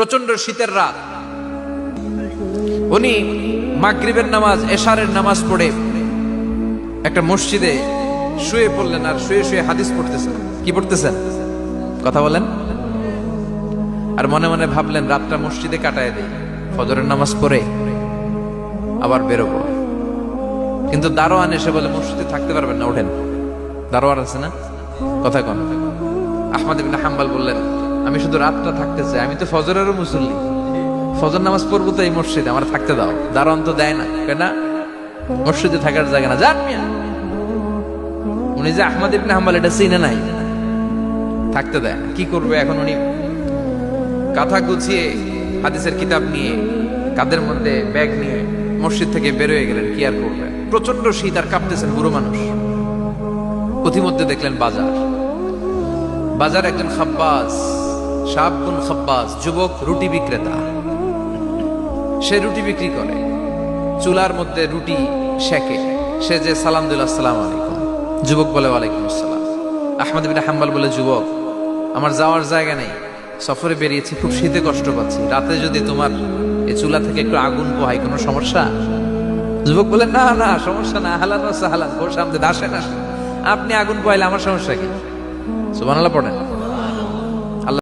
প্রচন্ড শীতের রাত। উনি মাগরিবের নামাজ, এশারের নামাজ পড়ে একটা মসজিদে শুয়ে পড়লেন, আর শুয়ে শুয়ে হাদিস পড়তেছেন। কি পড়তেছেন? কথা বলেন। আর মনে মনে ভাবলেন রাতটা মসজিদে কাটায় দেই, ফজরের নামাজ পড়ে আবার বেরোবো। কিন্তু দারোয়ান এসে বলে মসজিদে থাকতে পারবেন না, ওঠেন। দারোয়ান আছে না, কথা কন। আহমদ ইবনে হাম্বল বললেন আমি শুধু রাতটা থাকতে চাই, আমি তো ফজরেরও মুসল্লি, ফজর নামাজ পড়বো তো এই মসজিদে, আমার থাকতে দাও। দারোয়ান তো দেয় না, কেন? মসজিদে থাকার জায়গা না, যান মিয়া। উনি যে আহমদ ইবনে হাম্বল এটা চিনে নাই, থাকতে দেয় না। কি করবে এখন? উনি কাঁথা গুছিয়ে হাদিসের কিতাব নিয়ে কাঁধের মধ্যে ব্যাগ নিয়ে মসজিদ থেকে বেরোয় গেলেন। কি আর করবে, প্রচন্ড শীত, আর কাঁপতেছেন বুড়ো মানুষ। পথিমধ্যে দেখলেন বাজার। বাজার একজন খাব্বাস, শাবুন খাব্বাস, যুবক রুটি বিক্রেতা। সে রুটি বিক্রি করে, চুলার মধ্যে রুটি সেকে। সে যে সালাম দিল আসসালামু আলাইকুম, যুবক বলে ওয়ালাইকুম আসসালাম। আহমদ ইবনে হাম্বল বলে যুবক আমার যাওয়ার জায়গা নেই, সফরে বেরিয়েছি, খুব শীতে কষ্ট পাচ্ছি, রাতে যদি তোমার এই চুলা থেকে একটু আগুন পোহাই কোনো সমস্যা? যুবক বলে না না সমস্যা না, আহলান ওয়া সাহলান, ঘোষ আমদে, আসেন আসেন, আপনি আগুন পোহাইলে আমার সমস্যা কি? সুবহানাল্লাহ পড়েন।